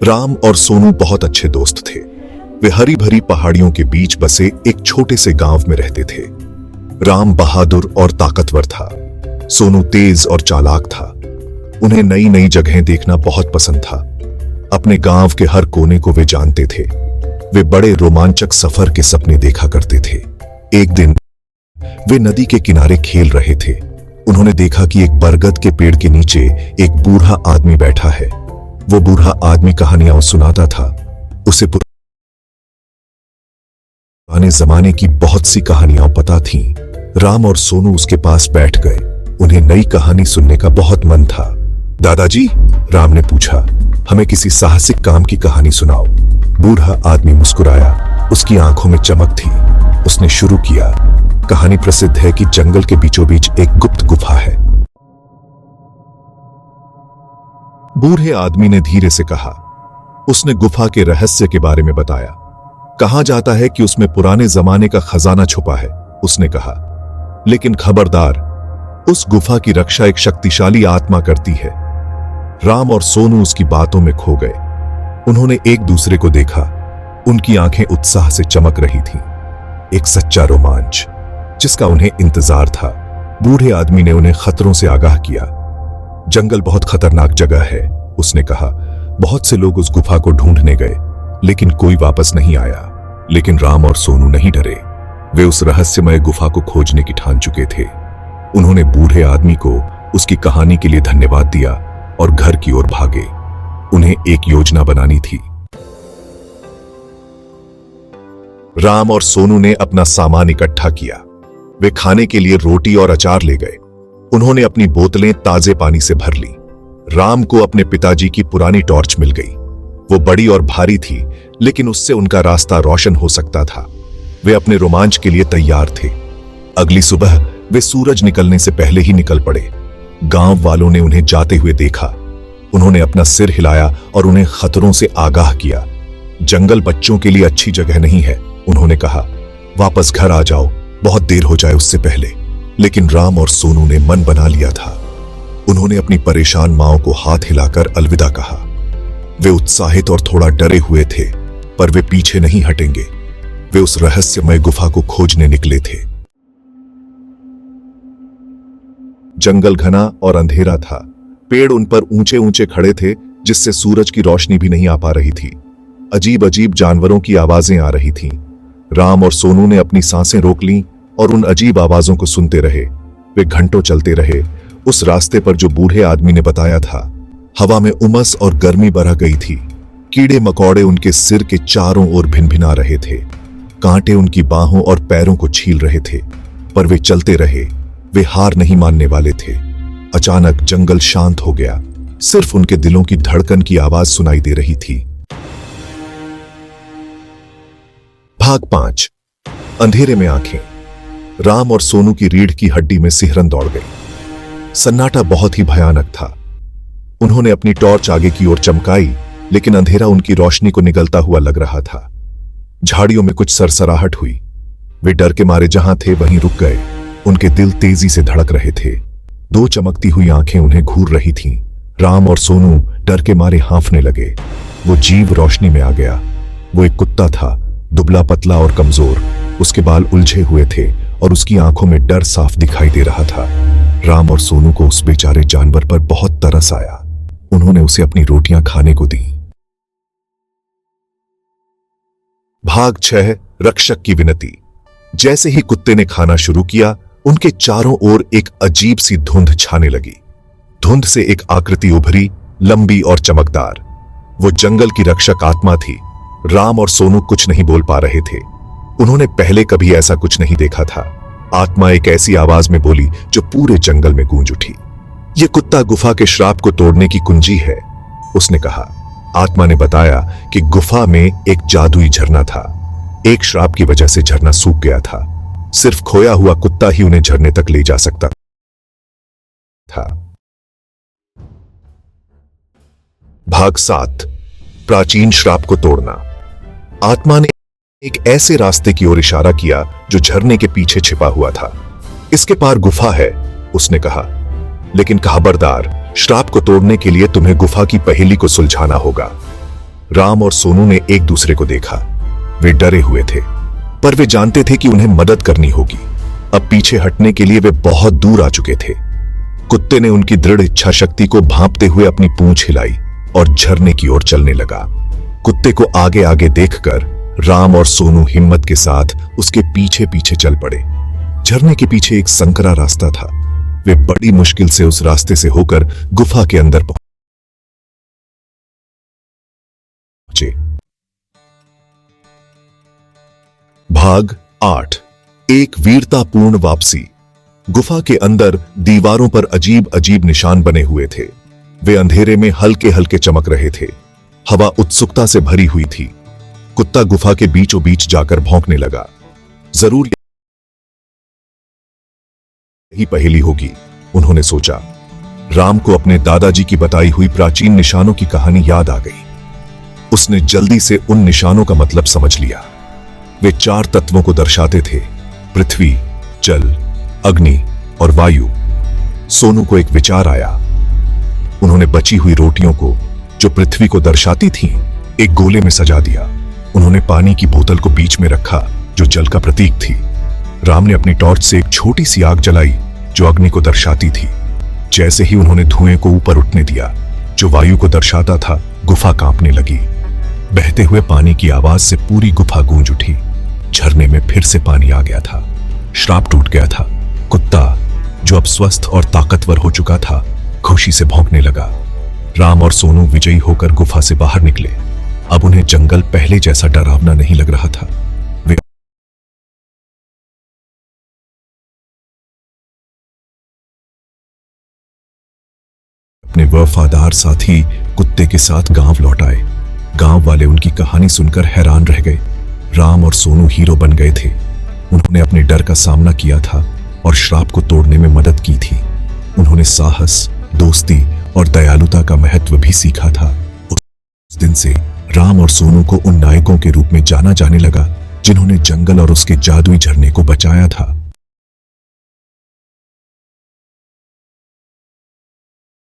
राम और सोनू बहुत अच्छे दोस्त थे। वे हरी भरी पहाड़ियों के बीच बसे एक छोटे से गांव में रहते थे। राम बहादुर और ताकतवर था। सोनू तेज और चालाक था। उन्हें नई नई जगहें देखना बहुत पसंद था। अपने गांव के हर कोने को वे जानते थे। वे बड़े रोमांचक सफर के सपने देखा करते थे। एक दिन वे नदी के किनारे खेल रहे थे। उन्होंने देखा कि एक बरगद के पेड़ के नीचे एक बूढ़ा आदमी बैठा है। वो बूढ़ा आदमी कहानियां सुनाता था। उसे पुराने जमाने की बहुत सी कहानियां पता थीं। राम और सोनू उसके पास बैठ गए। उन्हें नई कहानी सुनने का बहुत मन था। दादाजी, राम ने पूछा, हमें किसी साहसिक काम की कहानी सुनाओ। बूढ़ा आदमी मुस्कुराया। उसकी आंखों में चमक थी। उसने शुरू किया, कहानी प्रसिद्ध है कि जंगल के बीचों बीच एक गुप्त गुफा है। बूढ़े आदमी ने धीरे से कहा। उसने गुफा के रहस्य के बारे में बताया। कहा जाता है कि उसमें पुराने जमाने का खजाना छुपा है, उसने कहा। लेकिन खबरदार, उस गुफा की रक्षा एक शक्तिशाली आत्मा करती है। राम और सोनू उसकी बातों में खो गए। उन्होंने एक दूसरे को देखा। उनकी आंखें उत्साह से चमक रही थीं। एक सच्चा रोमांच जिसका उन्हें इंतजार था। बूढ़े आदमी ने उन्हें खतरों से आगाह किया। जंगल बहुत खतरनाक जगह है, उसने कहा। बहुत से लोग उस गुफा को ढूंढने गए, लेकिन कोई वापस नहीं आया। लेकिन राम और सोनू नहीं डरे। वे उस रहस्यमय गुफा को खोजने की ठान चुके थे। उन्होंने बूढ़े आदमी को उसकी कहानी के लिए धन्यवाद दिया और घर की ओर भागे। उन्हें एक योजना बनानी थी। राम और सोनू ने अपना सामान इकट्ठा किया। वे खाने के लिए रोटी और अचार ले गए। उन्होंने अपनी बोतलें ताजे पानी से भर ली। राम को अपने पिताजी की पुरानी टॉर्च मिल गई। वो बड़ी और भारी थी, लेकिन उससे उनका रास्ता रोशन हो सकता था। वे अपने रोमांच के लिए तैयार थे। अगली सुबह वे सूरज निकलने से पहले ही निकल पड़े। गांव वालों ने उन्हें जाते हुए देखा। उन्होंने अपना सिर हिलाया और उन्हें खतरों से आगाह किया। जंगल बच्चों के लिए अच्छी जगह नहीं है, उन्होंने कहा। वापस घर आ जाओ, बहुत देर हो जाए उससे पहले। लेकिन राम और सोनू ने मन बना लिया था। उन्होंने अपनी परेशान मां को हाथ हिलाकर अलविदा कहा। वे उत्साहित और थोड़ा डरे हुए थे, पर वे पीछे नहीं हटेंगे। वे उस रहस्यमय गुफा को खोजने निकले थे। जंगल घना और अंधेरा था। पेड़ उन पर ऊंचे ऊंचे खड़े थे, जिससे सूरज की रोशनी भी नहीं आ पा रही थी। अजीब अजीब जानवरों की आवाजें आ रही थीं। राम और सोनू ने अपनी सांसें रोक लीं और उन अजीब आवाजों को सुनते रहे। वे घंटों चलते रहे, उस रास्ते पर जो बूढ़े आदमी ने बताया था। हवा में उमस और गर्मी भरा गई थी। कीड़े मकोड़े उनके सिर के चारों ओर भिनभिना रहे थे। कांटे उनकी बाहों और पैरों को छील रहे थे, पर वे चलते रहे। वे हार नहीं मानने वाले थे। अचानक जंगल शांत हो गया। सिर्फ उनके दिलों की धड़कन की आवाज सुनाई दे रही थी। भाग 5। अंधेरे में आंखें। राम और सोनू की रीढ़ की हड्डी में सिहरन दौड़ गई। सन्नाटा बहुत ही भयानक था। उन्होंने अपनी टॉर्च आगे की ओर चमकाई, लेकिन अंधेरा उनकी रोशनी को निगलता हुआ लग रहा था। झाड़ियों में कुछ सरसराहट हुई। वे डर के मारे जहां थे वहीं रुक गए। उनके दिल तेजी से धड़क रहे थे। दो चमकती हुई आंखें उन्हें घूर रही थीं। राम और सोनू डर के मारे हांफने लगे। वो जीव रोशनी में आ गया। वो एक कुत्ता था, दुबला पतला और कमजोर। उसके बाल उलझे हुए थे और उसकी आंखों में डर साफ दिखाई दे रहा था। राम और सोनू को उस बेचारे जानवर पर बहुत तरस आया। उन्होंने उसे अपनी रोटियां खाने को दी। भाग 6। रक्षक की विनती। जैसे ही कुत्ते ने खाना शुरू किया, उनके चारों ओर एक अजीब सी धुंध छाने लगी। धुंध से एक आकृति उभरी, लंबी और चमकदार। वो जंगल की रक्षक आत्मा थी। राम और सोनू कुछ नहीं बोल पा रहे थे। उन्होंने पहले कभी ऐसा कुछ नहीं देखा था। आत्मा एक ऐसी आवाज में बोली जो पूरे जंगल में गूंज उठी। यह कुत्ता गुफा के श्राप को तोड़ने की कुंजी है, उसने कहा। आत्मा ने बताया कि गुफा में एक जादुई झरना था। एक श्राप की वजह से झरना सूख गया था। सिर्फ खोया हुआ कुत्ता ही उन्हें झरने तक ले जा सकता था। भाग 7। प्राचीन श्राप को तोड़ना। आत्मा ने एक ऐसे रास्ते की ओर इशारा किया जो झरने के पीछे छिपा हुआ था। इसके पार गुफा है, उसने कहा। लेकिन खबरदार, श्राप को तोड़ने के लिए तुम्हें गुफा की पहेली को सुलझाना होगा। राम और सोनू ने एक दूसरे को देखा। वे डरे हुए थे, पर वे जानते थे कि उन्हें मदद करनी होगी। अब पीछे हटने के लिए वे बहुत दूर आ चुके थे। कुत्ते ने उनकी दृढ़ इच्छा शक्ति को भांपते हुए अपनी पूंछ हिलाई और झरने की ओर चलने लगा। कुत्ते को आगे आगे देखकर राम और सोनू हिम्मत के साथ उसके पीछे पीछे चल पड़े। झरने के पीछे एक संकरा रास्ता था। वे बड़ी मुश्किल से उस रास्ते से होकर गुफा के अंदर पहुंचे। भाग 8। एक वीरतापूर्ण वापसी। गुफा के अंदर दीवारों पर अजीब अजीब निशान बने हुए थे। वे अंधेरे में हल्के हल्के चमक रहे थे। हवा उत्सुकता से भरी हुई थी। कुत्ता गुफा के बीचों बीच जाकर भौंकने लगा। जरूर यही पहेली होगी, उन्होंने सोचा। राम को अपने दादाजी की बताई हुई प्राचीन निशानों की कहानी याद आ गई। उसने जल्दी से उन निशानों का मतलब समझ लिया। वे 4 तत्वों को दर्शाते थे, पृथ्वी, जल, अग्नि और वायु। सोनू को एक विचार आया। उन्होंने बची हुई रोटियों को, जो पृथ्वी को दर्शाती थीं, एक गोले में सजा दिया। उन्होंने पानी की बोतल को बीच में रखा, जो जल का प्रतीक थी। राम ने अपनी टॉर्च से एक छोटी सी आग जलाई, जो अग्नि को दर्शाती थी। जैसे ही उन्होंने धुएं को ऊपर उठने दिया, जो वायु को दर्शाता था, गुफा कांपने लगी। बहते हुए पानी की आवाज से पूरी गुफा गूंज उठी। झरने में फिर से पानी आ गया था। श्राप टूट गया था। कुत्ता, जो अब स्वस्थ और ताकतवर हो चुका था, खुशी से भौंकने लगा। राम और सोनू विजयी होकर गुफा से बाहर निकले। अब उन्हें जंगल पहले जैसा डरावना नहीं लग रहा था। वे अपने वफादार साथी कुत्ते के साथ गांव लौट आए। गांव वाले उनकी कहानी सुनकर हैरान रह गए। राम और सोनू हीरो बन गए थे। उन्होंने अपने डर का सामना किया था और श्राप को तोड़ने में मदद की थी। उन्होंने साहस, दोस्ती और दयालुता का महत्व भी सीखा था। उस दिन से राम और सोनू को उन नायकों के रूप में जाना जाने लगा, जिन्होंने जंगल और उसके जादुई झरने को बचाया था।